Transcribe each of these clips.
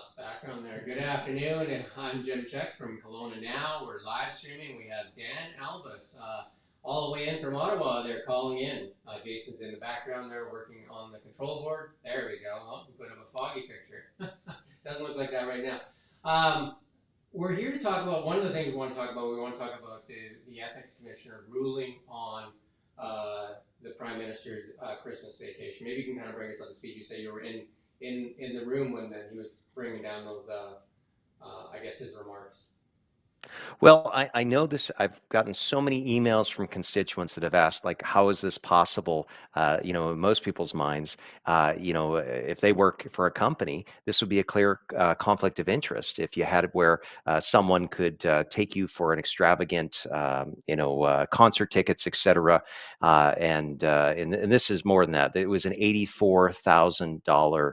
lost background there. Good afternoon, and I'm Czek from Kelowna now. We're live streaming. We have Dan Albas all the way in from Ottawa. They're calling in. Jason's in the background there working on the control board. There we go. Oh, we put up a foggy picture. Doesn't look like that right now. We're here to talk about one of the things we want to talk about. We want to talk about the ethics commissioner ruling on the Prime Minister's Christmas vacation. Maybe you can kind of bring us up to speed. You say you were in the room when he was bringing down those, I guess, his remarks. Well, I know this. I've gotten so many emails from constituents that have asked, like, how is this possible? In most people's minds, if they work for a company, this would be a clear conflict of interest. If you had it where someone could take you for an extravagant, concert tickets, etc., and this is more than that. It was an $84,000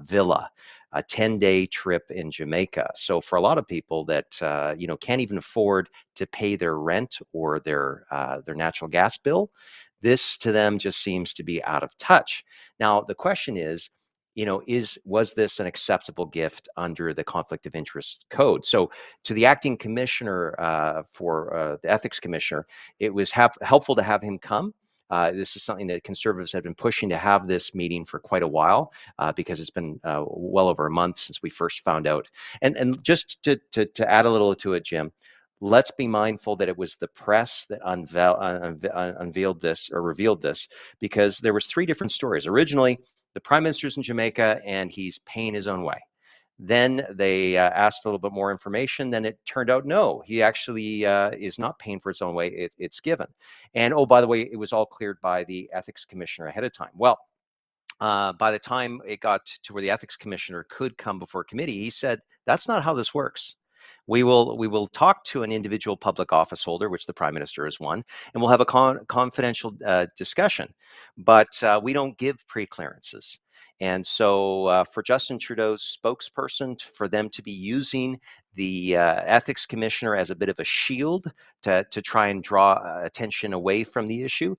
villa, a 10-day trip in Jamaica. So for a lot of people that can't even afford to pay their rent or their natural gas bill, this to them just seems to be out of touch. Now the question is, was this an acceptable gift under the conflict of interest code? So to the acting commissioner for the ethics commissioner, it was helpful to have him come. This is something that Conservatives have been pushing to have this meeting for quite a while because it's been well over a month since we first found out. And just to add a little to it, Jim, let's be mindful that it was the press that unveiled this or revealed this, because there was 3 different stories. Originally, the Prime Minister's in Jamaica and he's paying his own way. Then they asked a little bit more information. Then it turned out, no, he actually is not paying for his own way. It's given. And, oh, by the way, it was all cleared by the ethics commissioner ahead of time. Well, by the time it got to where the ethics commissioner could come before committee, he said, that's not how this works. We will talk to an individual public office holder, which the Prime Minister is one, and we'll have a confidential discussion. But we don't give pre-clearances. And so for Justin Trudeau's spokesperson, for them to be using the ethics commissioner as a bit of a shield to try and draw attention away from the issue,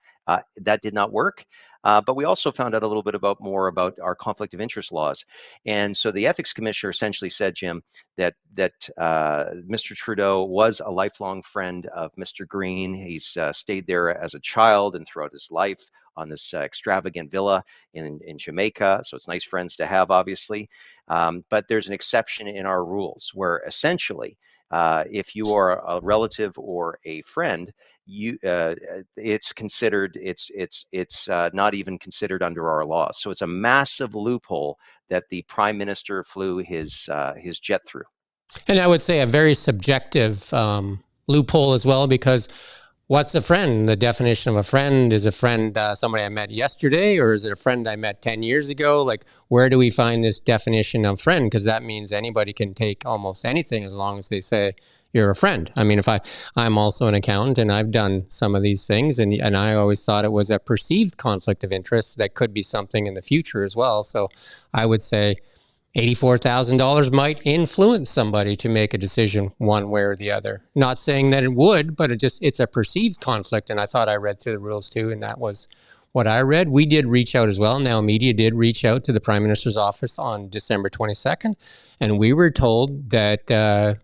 that did not work. But we also found out a little bit more about our conflict of interest laws. And so the ethics commissioner essentially said, Jim, that Mr. Trudeau was a lifelong friend of Mr. Green. He's stayed there as a child and throughout his life on this extravagant villa in Jamaica. So it's nice friends to have, obviously. But there's an exception in our rules where essentially, if you are a relative or a friend, it's considered, it's not even considered under our laws. So it's a massive loophole that the Prime Minister flew his jet through. And I would say a very subjective loophole as well, because what's a friend? The definition of a friend, is a friend somebody I met yesterday, or is it a friend I met 10 years ago? Like, where do we find this definition of friend? Because that means anybody can take almost anything as long as they say you're a friend. I mean, I'm also an accountant and I've done some of these things, and I always thought it was a perceived conflict of interest that could be something in the future as well. So I would say $84,000 might influence somebody to make a decision one way or the other. Not saying that it would, but it's a perceived conflict. And I thought I read through the rules too, and that was what I read. We did reach out as well. Now Media did reach out to the Prime Minister's office on December 22nd, and we were told that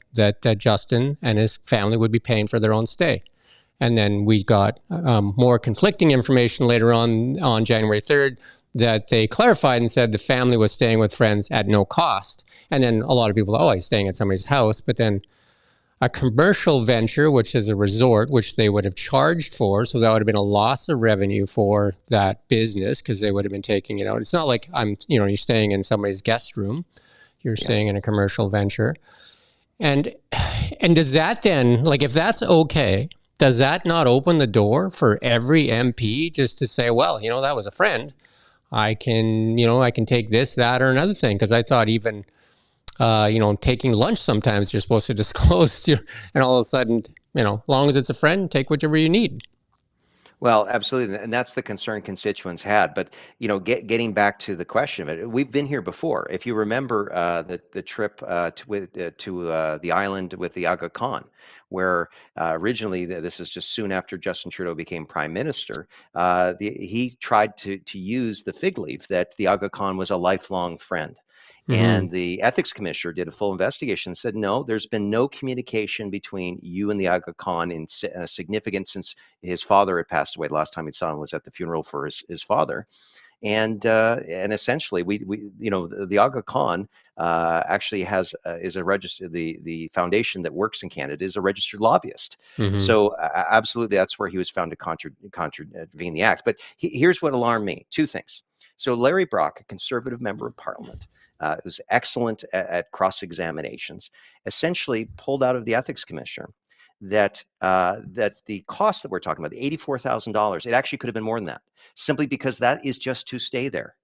Justin and his family would be paying for their own stay. And then we got more conflicting information later on January 3rd, that they clarified and said the family was staying with friends at no cost. And then a lot of people, he's staying at somebody's house. But then a commercial venture, which is a resort, which they would have charged for, so that would have been a loss of revenue for that business because they would have been taking it out. It's not like you're staying in somebody's guest room. You're staying in a commercial venture. And does that then, like, if that's okay, does that not open the door for every MP just to say, well, that was a friend. I can take this, that, or another thing. Because I thought even, taking lunch sometimes you're supposed to disclose to, and all of a sudden, as long as it's a friend, take whatever you need. Well, absolutely. And that's the concern constituents had. But, getting back to the question of it, we've been here before. If you remember the trip to the island with the Aga Khan, where originally, this is just soon after Justin Trudeau became Prime Minister, he tried to use the fig leaf that the Aga Khan was a lifelong friend. And the ethics commissioner did a full investigation and said, no, there's been no communication between you and the Aga Khan in significant since his father had passed away. The last time he saw him was at the funeral for his father. And essentially, the Aga Khan actually is a registered, the foundation that works in Canada is a registered lobbyist. So absolutely, that's where he was found to contravene the acts. But here's what alarmed me: two things. So Larry Brock, a Conservative member of Parliament, who's excellent at cross-examinations, essentially pulled out of the ethics commissioner that the cost that we're talking about, the $84,000, it actually could have been more than that, simply because that is just to stay there.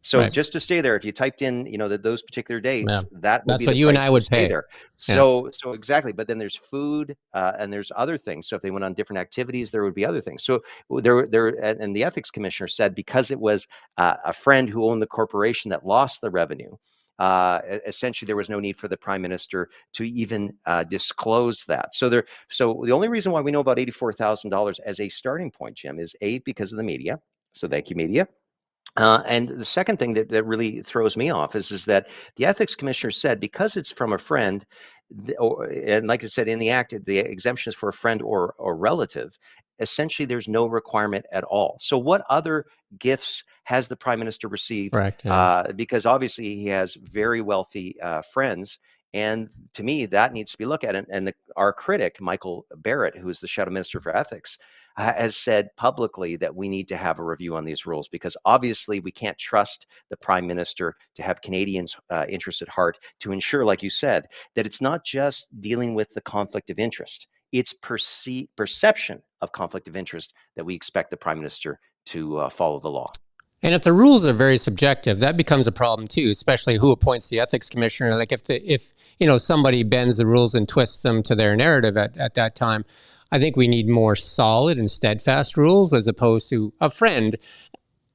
So just to stay there, if you typed in, those particular dates, that would that's be what the you and price I to would stay pay there. So exactly. But then there's food and there's other things. So if they went on different activities, there would be other things. So and the ethics commissioner said because it was a friend who owned the corporation that lost the revenue, essentially there was no need for the prime minister to even disclose that. So the only reason why we know about $84,000 as a starting point, Jim, is because of the media. So thank you, media. And the second thing that really throws me off is that the ethics commissioner said because it's from a friend, and like I said in the act, the exemption is for a friend or relative. Essentially, there's no requirement at all. So what other gifts has the prime minister received? Correct. Because obviously he has very wealthy friends. And to me, that needs to be looked at. And our critic, Michael Barrett, who is the Shadow Minister for Ethics, has said publicly that we need to have a review on these rules because obviously we can't trust the Prime Minister to have Canadians' interests at heart to ensure, like you said, that it's not just dealing with the conflict of interest. It's perception of conflict of interest that we expect the Prime Minister to follow the law. And if the rules are very subjective, that becomes a problem too, especially who appoints the ethics commissioner. Like if somebody bends the rules and twists them to their narrative at that time, I think we need more solid and steadfast rules as opposed to a friend.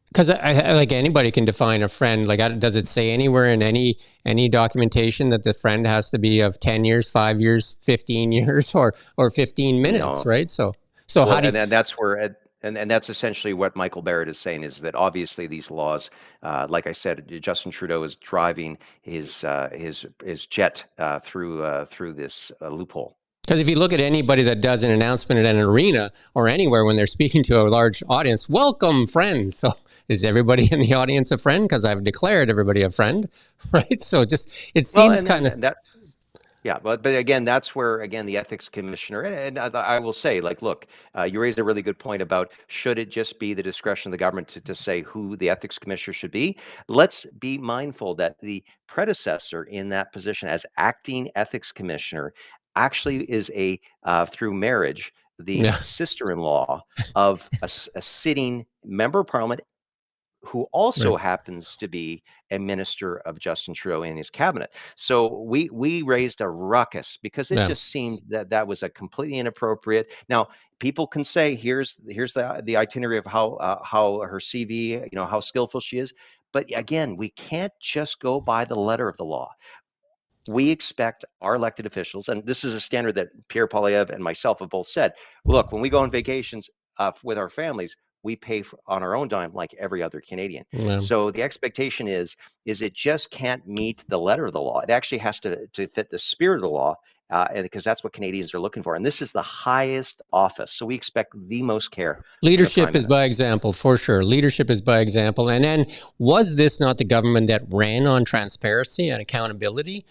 Because like anybody can define a friend. Like, does it say anywhere in any documentation that the friend has to be of 10 years, 5 years, 15 years, or 15 minutes, right? So how do you... And that's where... And that's essentially what Michael Barrett is saying, is that obviously these laws, like I said, Justin Trudeau is driving his jet through this loophole. Because if you look at anybody that does an announcement at an arena or anywhere when they're speaking to a large audience, welcome friends. So is everybody in the audience a friend? Because I've declared everybody a friend, right? So it seems Yeah, but again, that's where, again, the ethics commissioner, and I will say, like, look, you raised a really good point about should it just be the discretion of the government to say who the ethics commissioner should be? Let's be mindful that the predecessor in that position as acting ethics commissioner actually is through marriage, the sister-in-law of a sitting member of parliament who also happens to be a minister of Justin Trudeau in his cabinet. So we raised a ruckus because it just seemed that was a completely inappropriate. Now, people can say, here's the itinerary of how her CV, how skillful she is. But again, we can't just go by the letter of the law. We expect our elected officials, and this is a standard that Pierre Poilievre and myself have both said, look, when we go on vacations with our families, we pay on our own dime like every other Canadian. So the expectation is it just can't meet the letter of the law. It actually has to fit the spirit of the law, and because that's what Canadians are looking for. And this is the highest office, so we expect the most care. Leadership is by example, for sure. Leadership is by example. And then, was this not the government that ran on transparency and accountability?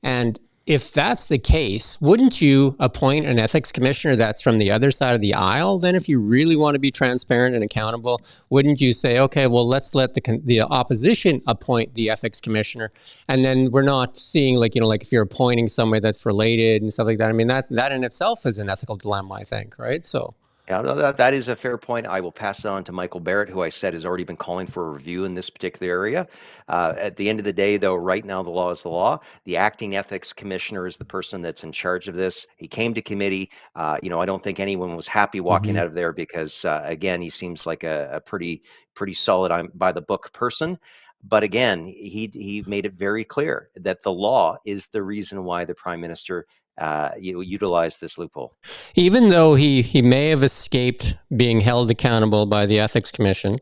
And if that's the case, wouldn't you appoint an ethics commissioner that's from the other side of the aisle? Then if you really want to be transparent and accountable, wouldn't you say, okay, well, let's let the opposition appoint the ethics commissioner? And then we're not seeing like if you're appointing somebody that's related and stuff like that. I mean, that in itself is an ethical dilemma, I think, right? So. Yeah, that is a fair point. I will pass it on to Michael Barrett, who I said has already been calling for a review in this particular area. At the end of the day, though, right now the law is the law. The acting ethics commissioner is the person that's in charge of this. He came to committee. I don't think anyone was happy walking out of there because, again, he seems like a pretty solid, by the book person. But again, he made it very clear that the law is the reason why the Prime Minister utilize this loophole. Even though he may have escaped being held accountable by the ethics commissioner,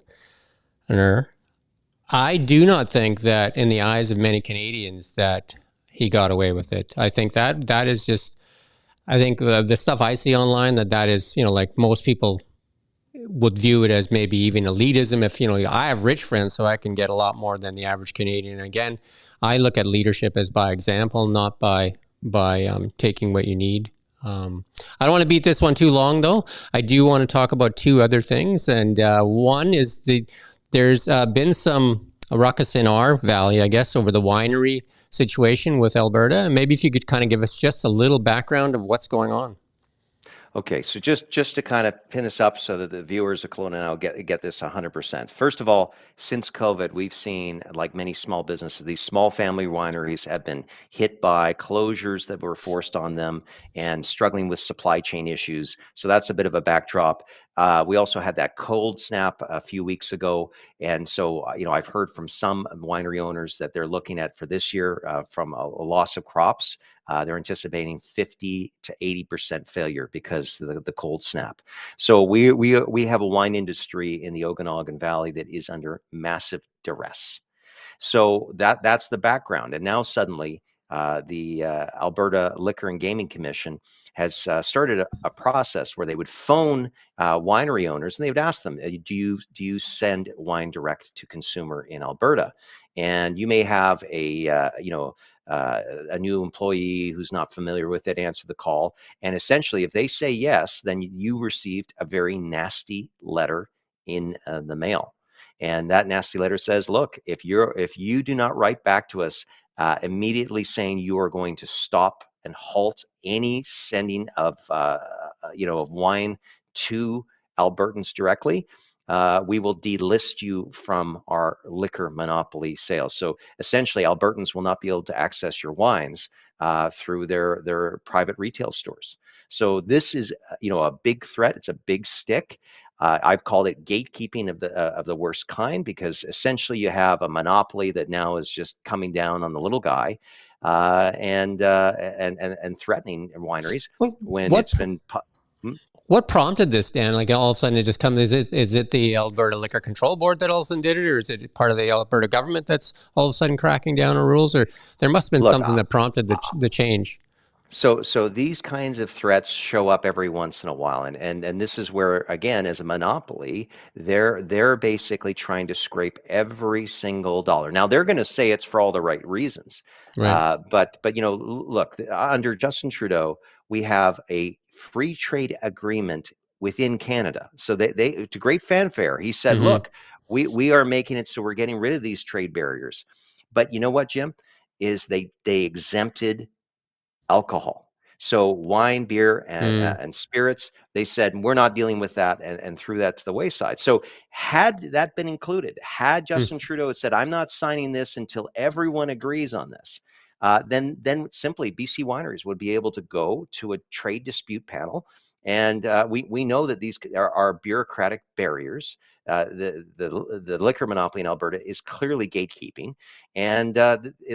I do not think that in the eyes of many Canadians that he got away with it. I think that is just, I think the stuff I see online, that is, like most people would view it as maybe even elitism. If, I have rich friends, so I can get a lot more than the average Canadian. Again, I look at leadership as by example, not by taking what you need. I don't want to beat this one too long, though. I do want to talk about two other things, and one is there's been some ruckus in our valley, I guess, over the winery situation with Alberta. And maybe if you could kind of give us just a little background of what's going on. Okay, so just to kind of pin this up so that the viewers of Kelowna now get this 100%. First of all, since COVID, we've seen, like many small businesses, these small family wineries have been hit by closures that were forced on them and struggling with supply chain issues. So that's a bit of a backdrop. We also had that cold snap a few weeks ago, and so I've heard from some winery owners that they're looking at for this year from a loss of crops. They're anticipating 50 to 80% failure because of the cold snap. So we have a wine industry in the Okanagan Valley that is under massive duress. So that's the background. And now suddenly the Alberta Liquor and Gaming Commission has started a process where they would phone winery owners and they would ask them, do you send wine direct to consumer in Alberta? And you may have a new employee who's not familiar with it answer the call. And essentially, if they say yes, then you received a very nasty letter in the mail. And that nasty letter says, look, if you do not write back to us immediately saying you are going to stop and halt any sending of wine to Albertans directly, we will delist you from our liquor monopoly sales. So essentially, Albertans will not be able to access your wines through their private retail stores. So this is, a big threat. It's a big stick. I've called it gatekeeping of the worst kind, because essentially you have a monopoly that now is just coming down on the little guy and threatening wineries when it's been. What prompted this, Dan? Like all of a sudden it just comes, is it the Alberta Liquor Control Board that all of a sudden did it? Or is it part of the Alberta government that's all of a sudden cracking down on rules? Or there must have been something that prompted the change. So these kinds of threats show up every once in a while, and this is where, again, as a monopoly, they're basically trying to scrape every single dollar. Now they're going to say it's for all the right reasons, right? But look, under Justin Trudeau, we have a free trade agreement within Canada. So they to great fanfare, he said, look, we are making it so we're getting rid of these trade barriers. But you know what, Jim, is they exempted alcohol. So wine, beer, and spirits, they said, we're not dealing with that, and threw that to the wayside. So had that been included, had Justin Trudeau said, I'm not signing this until everyone agrees on this, then simply BC wineries would be able to go to a trade dispute panel. And we know that these are bureaucratic barriers. The liquor monopoly in Alberta is clearly gatekeeping. And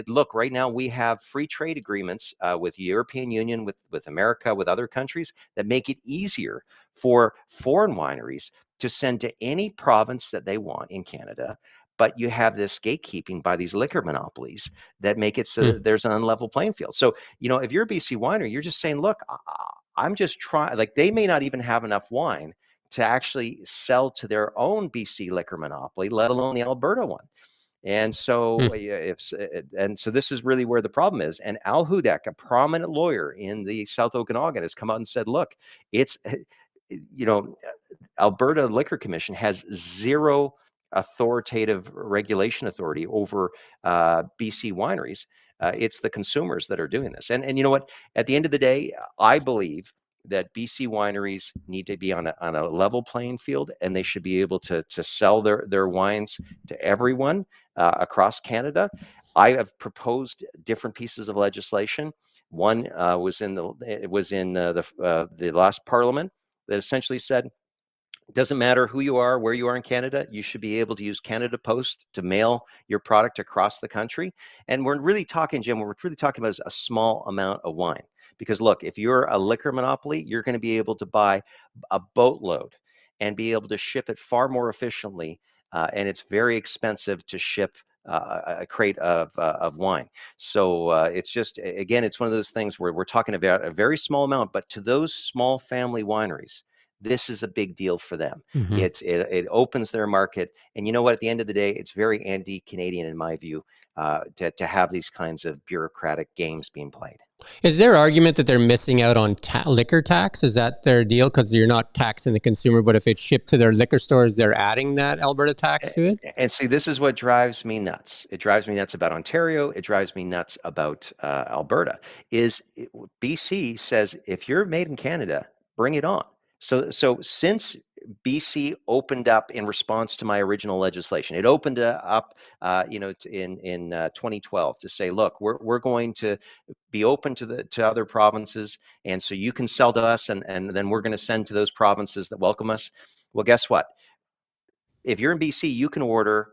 look, right now we have free trade agreements with the European Union, with America, with other countries that make it easier for foreign wineries to send to any province that they want in Canada. But you have this gatekeeping by these liquor monopolies that make it so that there's an unlevel playing field. So, if you're a BC winery, you're just saying, look, I'm just trying, like they may not even have enough wine to actually sell to their own BC liquor monopoly, let alone the Alberta one. And so, so this is really where the problem is. And Al Hudek, a prominent lawyer in the South Okanagan, has come out and said, look, it's, Alberta Liquor Commission has zero authoritative regulation authority over BC wineries. It's the consumers that are doing this. And you know what? At the end of the day, I believe that BC wineries need to be on a level playing field, and they should be able to sell their wines to everyone across Canada. I have proposed different pieces of legislation. One was in the last Parliament that essentially said, it doesn't matter who you are, where you are in Canada, you should be able to use Canada Post to mail your product across the country. And we're really talking, Jim, what we're really talking about is a small amount of wine. Because look, if you're a liquor monopoly, you're going to be able to buy a boatload and be able to ship it far more efficiently and it's very expensive to ship a crate of wine. So it's just, again, it's one of those things where we're talking about a very small amount, but to those small family wineries, this is a big deal for them. Mm-hmm. It opens their market, and you know what? At the end of the day, it's very anti-Canadian in my view to have these kinds of bureaucratic games being played. Is there argument that they're missing out on liquor tax? Is that their deal? Because you're not taxing the consumer, but if it's shipped to their liquor stores, they're adding that Alberta tax to it? And see, this is what drives me nuts. It drives me nuts about Ontario. It drives me nuts about Alberta. BC says, if you're made in Canada, bring it on. So since BC opened up in response to my original legislation, it opened up, in 2012 to say, look, we're going to be open to other provinces, and so you can sell to us, and then we're going to send to those provinces that welcome us. Well, guess what? If you're in BC, you can order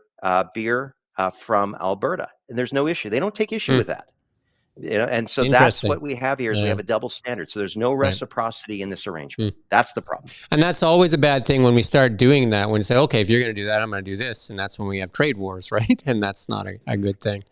beer from Alberta, and there's no issue. They don't take issue with that. And so that's what we have here is we have a double standard. So there's no reciprocity in this arrangement. That's the problem. And that's always a bad thing when we start doing that, when we say, okay, if you're going to do that, I'm going to do this. And that's when we have trade wars, right? And that's not a good thing.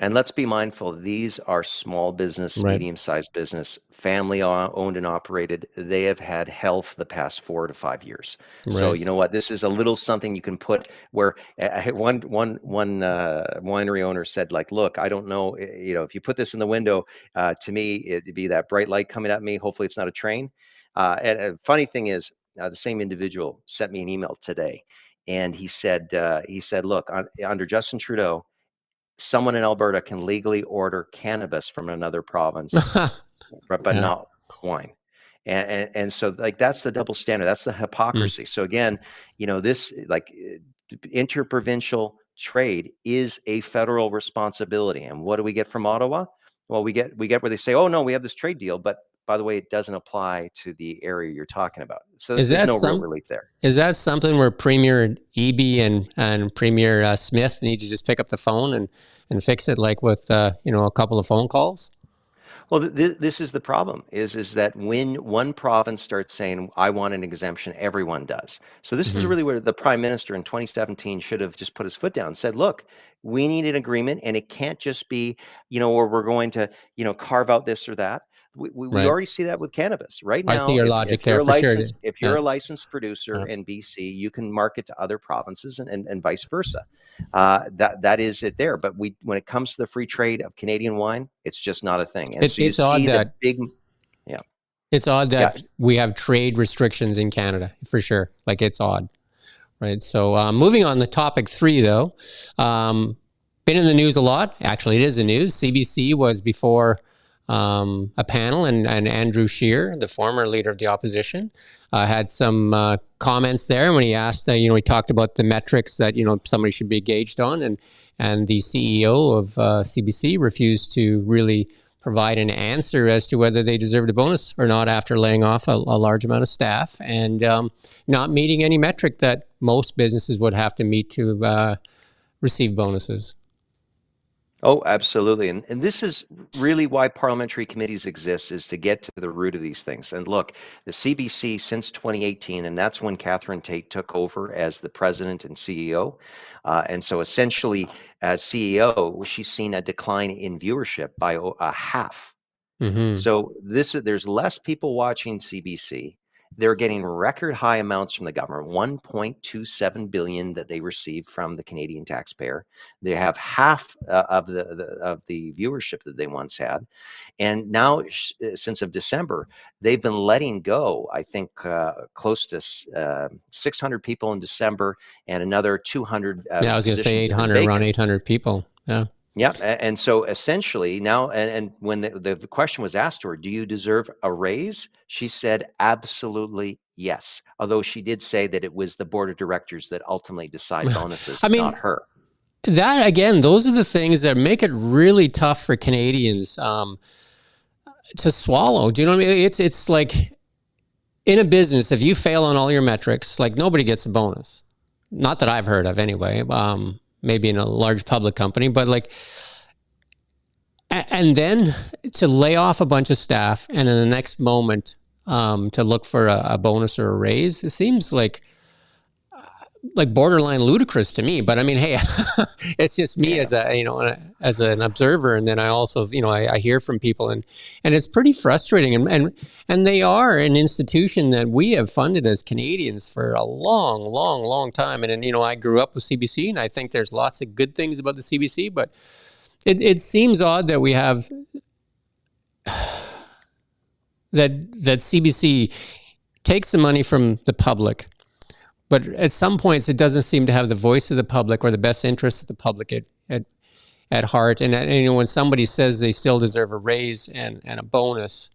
And let's be mindful, these are small business, medium-sized business, family owned and operated. They have had hell for the past 4 to 5 years. So you know what? This is a little something you can put where one winery owner said, like, look, I don't know, if you put this in the window, to me, it'd be that bright light coming at me. Hopefully it's not a train. And a funny thing is, the same individual sent me an email today, and he said, look, under Justin Trudeau, someone in Alberta can legally order cannabis from another province, but not wine. And so, like, that's the double standard. That's the hypocrisy. So again, this, like, interprovincial trade is a federal responsibility. And what do we get from Ottawa? Well, we get where they say, oh no, we have this trade deal, but by the way, it doesn't apply to the area you're talking about. So there's no real relief there. Is that something where Premier Eby and Premier Smith need to just pick up the phone and fix it, like with a couple of phone calls? Well, this is the problem, is that when one province starts saying, I want an exemption, everyone does. So this is really where the Prime Minister in 2017 should have just put his foot down and said, look, we need an agreement, and it can't just be, where we're going to, carve out this or that. We already see that with cannabis right now. I see your logic there for sure. If you're a licensed producer in BC, you can market to other provinces and vice versa. That is it there. But when it comes to the free trade of Canadian wine, it's just not a thing. And it's odd that we have trade restrictions in Canada, for sure. Like, it's odd, right? So moving on to topic 3, though, been in the news a lot. Actually, it is the news. CBC was before a panel, and Andrew Scheer, the former leader of the opposition, had some comments there. And when he asked, he talked about the metrics that, somebody should be engaged on, and the CEO of CBC refused to really provide an answer as to whether they deserved a bonus or not after laying off a large amount of staff and not meeting any metric that most businesses would have to meet to receive bonuses. Oh, absolutely. And this is really why parliamentary committees exist, is to get to the root of these things. And look, the CBC since 2018, and that's when Catherine Tate took over as the president and CEO. And so essentially, as CEO, she's seen a decline in viewership by a half. So there's less people watching CBC. They're getting record high amounts from the government, $1.27 billion that they receive from the Canadian taxpayer. They have half of the viewership that they once had, and now since of December, they've been letting go. I think close to 600 people in December, and another 200. I was going to say 800, around 800 people. Yeah. Yeah, and so essentially now, and when the question was asked to her, do you deserve a raise? She said, absolutely yes. Although she did say that it was the board of directors that ultimately decide bonuses, not her. That, again, those are the things that make it really tough for Canadians to swallow. Do you know what I mean? It's like, in a business, if you fail on all your metrics, like, nobody gets a bonus. Not that I've heard of anyway. Maybe in a large public company, but like, and then to lay off a bunch of staff and in the next moment to look for a bonus or a raise, it seems like like borderline ludicrous to me. But I mean, hey, it's just me Yeah. as as an observer, and then I also I hear from people, and it's pretty frustrating. And they are an institution that we have funded as Canadians for a long time. And I grew up with CBC, and I think there's lots of good things about the CBC, but it seems odd that we have that CBC takes the money from the public, but at some points it doesn't seem to have the voice of the public or the best interest of the public at heart. And when somebody says they still deserve a raise and a bonus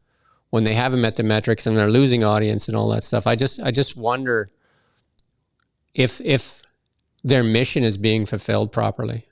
when they haven't met the metrics and they're losing audience and all that stuff, I just wonder if their mission is being fulfilled properly.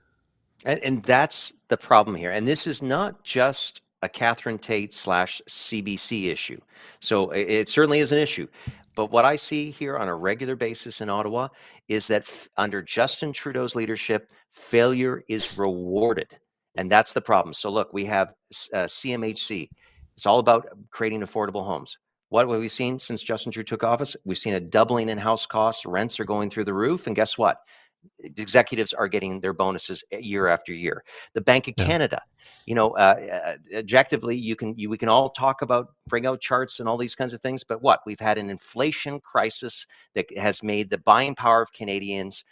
And that's the problem here. And this is not just a Catherine Tate / CBC issue. So it certainly is an issue. But what I see here on a regular basis in Ottawa is that under Justin Trudeau's leadership, failure is rewarded. And that's the problem. So look, we have CMHC. It's all about creating affordable homes. What have we seen since Justin Trudeau took office? We've seen a doubling in house costs. Rents are going through the roof. And guess what? Executives are getting their bonuses year after year. The Bank of Canada, objectively, we can all talk about, bring out charts and all these kinds of things, but what? We've had an inflation crisis that has made the buying power of Canadians,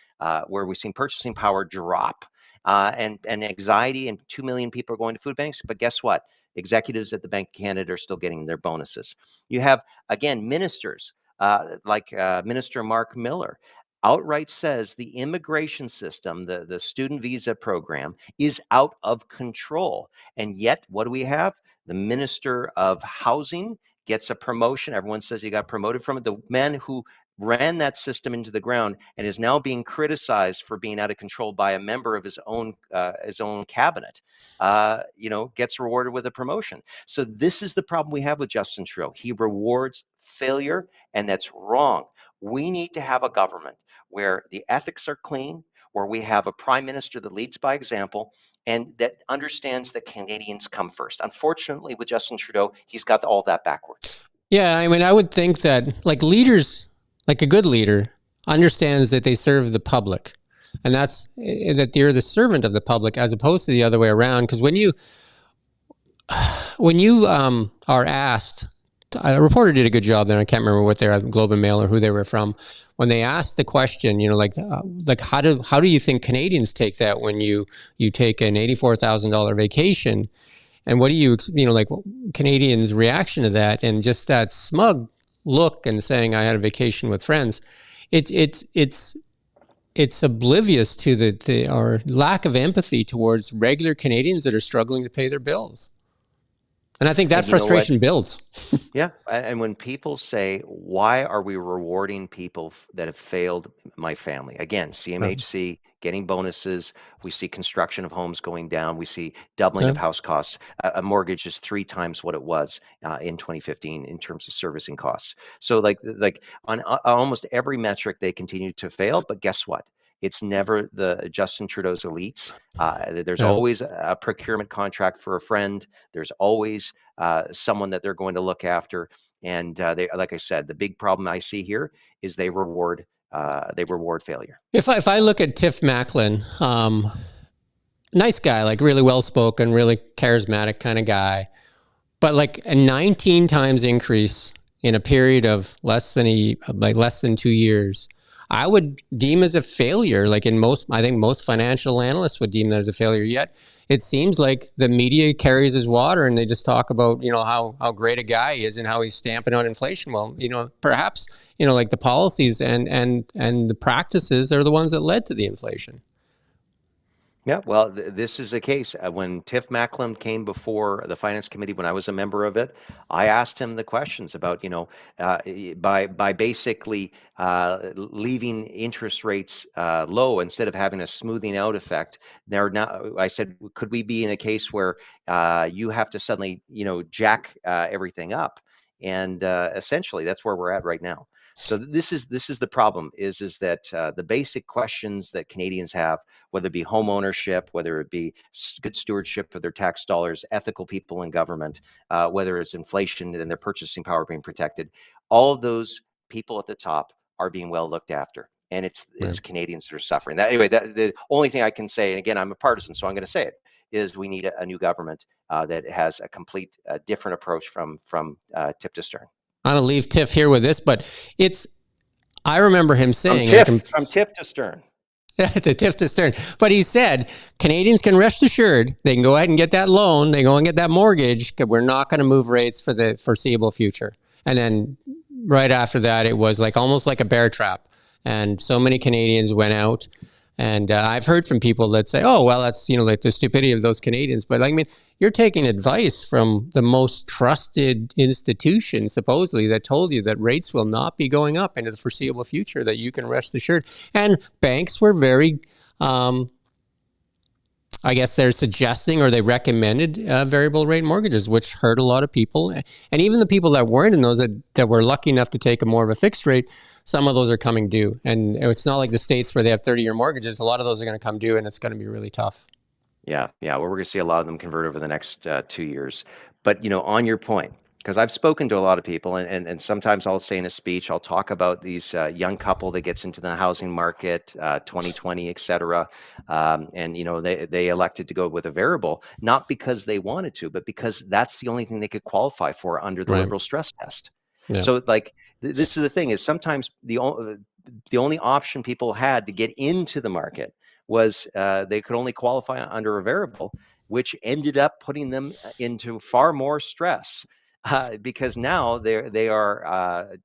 where we've seen purchasing power drop, and anxiety, and 2 million people are going to food banks. But guess what? Executives at the Bank of Canada are still getting their bonuses. You have, again, ministers like Minister Mark Miller, outright says the immigration system, the student visa program, is out of control. And yet, what do we have? The Minister of Housing gets a promotion. Everyone says he got promoted from it. The man who ran that system into the ground and is now being criticized for being out of control by a member of his own cabinet, gets rewarded with a promotion. So this is the problem we have with Justin Trudeau. He rewards failure, and that's wrong. We need to have a government where the ethics are clean, where we have a prime minister that leads by example and that understands that Canadians come first. Unfortunately, with Justin Trudeau, he's got all that backwards. Yeah, I mean, I would think that leaders, like a good leader, understands that they serve the public, and that's that they're the servant of the public as opposed to the other way around. Because when you are asked, a reporter did a good job there. I can't remember what they're at, Globe and Mail or who they were from. When they asked the question, how do you think Canadians take that when you take an $84,000 vacation, and what do you Canadians' reaction to that, and just that smug look and saying I had a vacation with friends, it's oblivious to our lack of empathy towards regular Canadians that are struggling to pay their bills. And I think that frustration builds. Yeah. And when people say, why are we rewarding people that have failed my family? Again, CMHC getting bonuses. We see construction of homes going down. We see doubling of house costs. A mortgage is 3 times what it was in 2015 in terms of servicing costs. So like on almost every metric, they continue to fail. But guess what? It's never the Justin Trudeau's elites. There's always a procurement contract for a friend. There's always someone that they're going to look after. And they, like I said, the big problem I see here is they reward failure. If I look at Tiff Macklin, nice guy, like really well spoken, really charismatic kind of guy, but like a 19 times increase in a period of less than 2 years, I would deem as a failure. I think most financial analysts would deem that as a failure. Yet it seems like the media carries his water and they just talk about, how great a guy he is and how he's stamping out inflation. Well, perhaps, the policies and the practices are the ones that led to the inflation. Yeah, well, this is a case. When Tiff Macklin came before the Finance Committee, when I was a member of it, I asked him the questions about, by basically leaving interest rates low instead of having a smoothing out effect. I said, could we be in a case where you have to suddenly, jack everything up? And essentially, that's where we're at right now. So this is the problem is that the basic questions that Canadians have, whether it be home ownership, whether it be good stewardship of their tax dollars, ethical people in government, whether it's inflation and their purchasing power being protected, all of those people at the top are being well looked after. and it's Right. Canadians that are suffering. That anyway, that the only thing I can say, and again, I'm a partisan, so I'm going to say it, is we need a new government that has a complete different approach from tip to stern. I'm gonna leave Tiff here with this, but I remember him From saying, Tiff to stern. to Tiff to Stern. But he said Canadians can rest assured they can go ahead and get that loan, they go and get that mortgage, because we're not going to move rates for the foreseeable future. And then right after that, it was like almost like a bear trap. And so many Canadians went out. And I've heard from people that say, "Oh, well, that's like the stupidity of those Canadians." But I mean, you're taking advice from the most trusted institution, supposedly, that told you that rates will not be going up into the foreseeable future. That you can rest assured. And banks were very, I guess they're suggesting or they recommended variable rate mortgages, which hurt a lot of people. And even the people that weren't in those that were lucky enough to take a more of a fixed rate, some of those are coming due. And it's not like the States where they have 30-year mortgages. A lot of those are going to come due, and it's going to be really tough. Yeah. Well, we're going to see a lot of them convert over the next 2 years. But on your point, because I've spoken to a lot of people, and sometimes I'll say in a speech, I'll talk about these young couple that gets into the housing market, 2020, et cetera. And they elected to go with a variable, not because they wanted to, but because that's the only thing they could qualify for under the Right. liberal stress test. Yeah. So this is the thing, is sometimes the only option people had to get into the market was they could only qualify under a variable, which ended up putting them into far more stress because now they are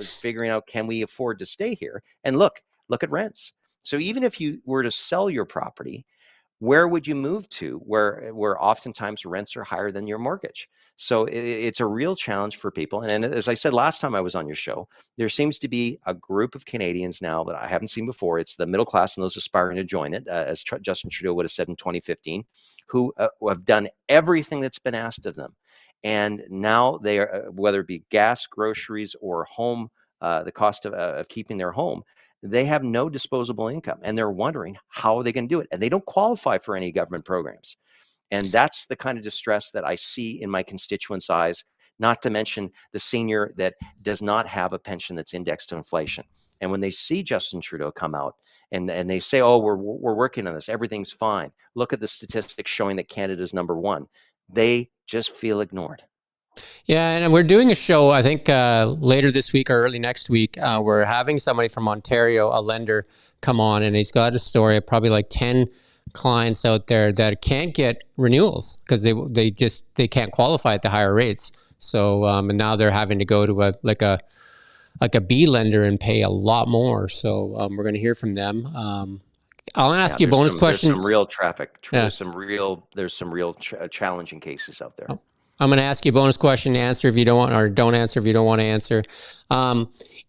figuring out, can we afford to stay here? And look at rents. So even if you were to sell your property, where would you move to where oftentimes rents are higher than your mortgage? So it's a real challenge for people. And as I said last time I was on your show, there seems to be a group of Canadians now that I haven't seen before. It's the middle class and those aspiring to join it, as Justin Trudeau would have said in 2015, who have done everything that's been asked of them. And now they are, whether it be gas, groceries, or home, the cost of keeping their home, they have no disposable income, and they're wondering how are they going to do it, and they don't qualify for any government programs. And that's the kind of distress that I see in my constituents' eyes, not to mention the senior that does not have a pension that's indexed to inflation. And when they see Justin Trudeau come out and they say, "Oh, we're working on this, everything's fine. Look at the statistics showing that Canada's number one," they just feel ignored. Yeah, and we're doing a show, I think, later this week or early next week. We're having somebody from Ontario, a lender, come on, and he's got a story of probably like 10 clients out there that can't get renewals because they can't qualify at the higher rates. So and now they're having to go to a B lender and pay a lot more. So we're going to hear from them. I'll ask you a bonus question. There's some real traffic. Yeah. There's some real challenging cases out there. I'm going to ask you a bonus question to answer if you don't want, or don't answer if you don't want to answer.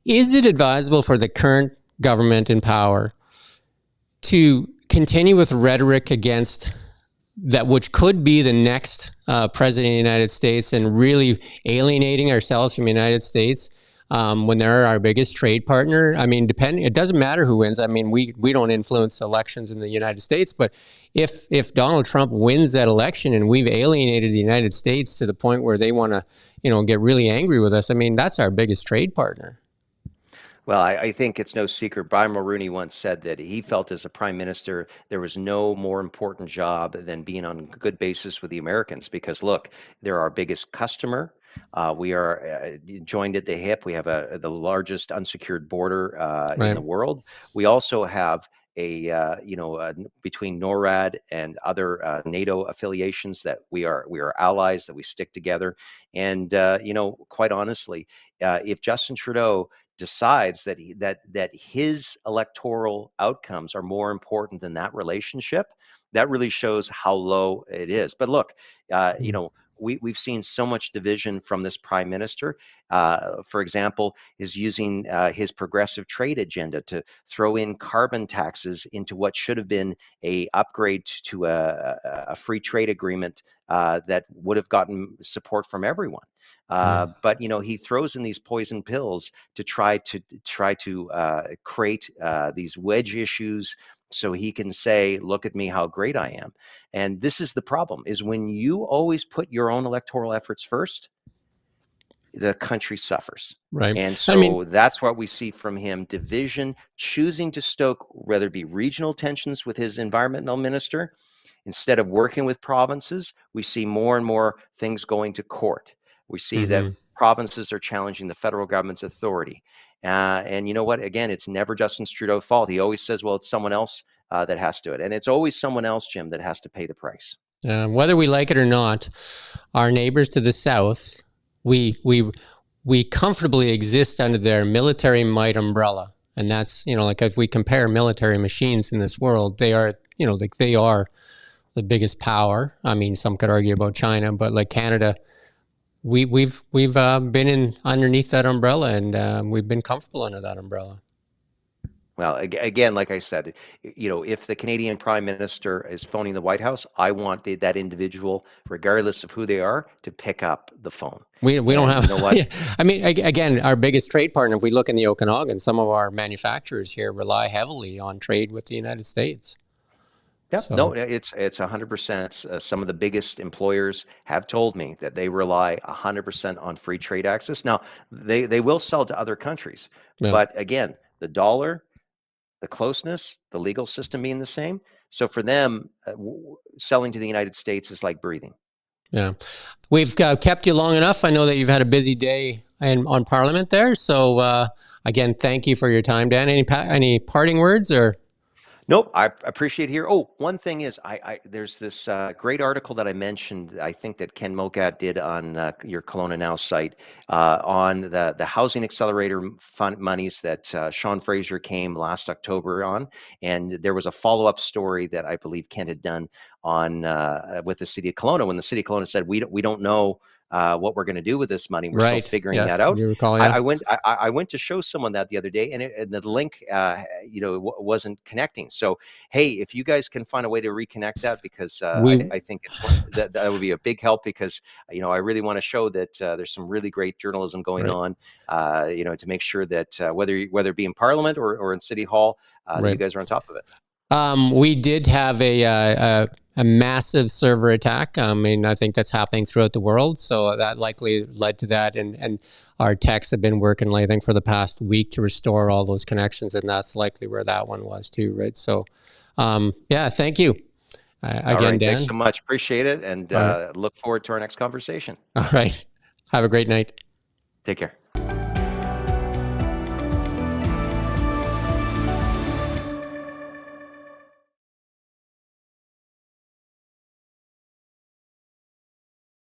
Is it advisable for the current government in power to continue with rhetoric against that, which could be the next president of the United States, and really alienating ourselves from the United States when they're our biggest trade partner? I mean, it doesn't matter who wins. I mean, we don't influence elections in the United States, but if Donald Trump wins that election and we've alienated the United States to the point where they want to, get really angry with us, I mean, that's our biggest trade partner. Well, I think it's no secret. Brian Mulroney once said that he felt as a prime minister, there was no more important job than being on good basis with the Americans, because look, they're our biggest customer. We are joined at the hip. We have the largest unsecured border in the world. We also have between NORAD and other NATO affiliations that we are allies, that we stick together. And quite honestly, if Justin Trudeau decides that his electoral outcomes are more important than that relationship, that really shows how low it is. But look, we've seen so much division from this prime minister. For example, is using his progressive trade agenda to throw in carbon taxes into what should have been a upgrade to a free trade agreement that would have gotten support from everyone. But he throws in these poison pills to try to create these wedge issues, so he can say, "Look at me, how great I am." And this is the problem: is when you always put your own electoral efforts first, the country suffers. Right. And I so mean, that's what we see from him: division, choosing to stoke whether it be regional tensions with his environmental minister. Instead of working with provinces, we see more and more things going to court. We see that mhm. provinces are challenging the federal government's authority. And you know what? Again, it's never Justin Trudeau's fault. He always says, well, it's someone else that has to do it. And it's always someone else, Jim, that has to pay the price. Whether we like it or not, our neighbors to the south, we comfortably exist under their military might umbrella, and that's, like, if we compare military machines in this world, they are, like, they are the biggest power. I mean, some could argue about China, but like Canada, we've been in underneath that umbrella, and we've been comfortable under that umbrella. Well, again, like I said, if the Canadian Prime Minister is phoning the White House, I want that individual, regardless of who they are, to pick up the phone. We don't have. You know what? Yeah, I mean, again, our biggest trade partner, if we look in the Okanagan, some of our manufacturers here rely heavily on trade with the United States. Yeah, So, no, it's 100%. Some of the biggest employers have told me that they rely 100% on free trade access. Now, they will sell to other countries, yeah. but again, the dollar, the closeness, the legal system being the same. So for them, selling to the United States is like breathing. Yeah. We've kept you long enough. I know that you've had a busy day on Parliament there. So, again, thank you for your time, Dan. Any parting words or? Nope, I appreciate here. Oh, one thing is, there's this great article that I mentioned, I think that Ken Mogat did on your Kelowna Now site on the housing accelerator fund monies that Sean Fraser came last October on, and there was a follow-up story that I believe Ken had done on with the city of Kelowna when the city of Kelowna said we don't know what we're going to do with this money. We're Right. still figuring Yes. that out. You recall, yeah. I went to show someone that the other day, and the link, wasn't connecting. So, hey, if you guys can find a way to reconnect that, because I think that would be a big help, because I really want to show that there's some really great journalism going on. To make sure that whether it be in Parliament or in City Hall, that you guys are on top of it. We did have a massive server attack. I mean, I think that's happening throughout the world. So that likely led to that. And our techs have been working, I think, for the past week to restore all those connections. And that's likely where that one was too, right? So, yeah, thank you. Again, Dan. Thanks so much. Appreciate it. And look forward to our next conversation. All right. Have a great night. Take care.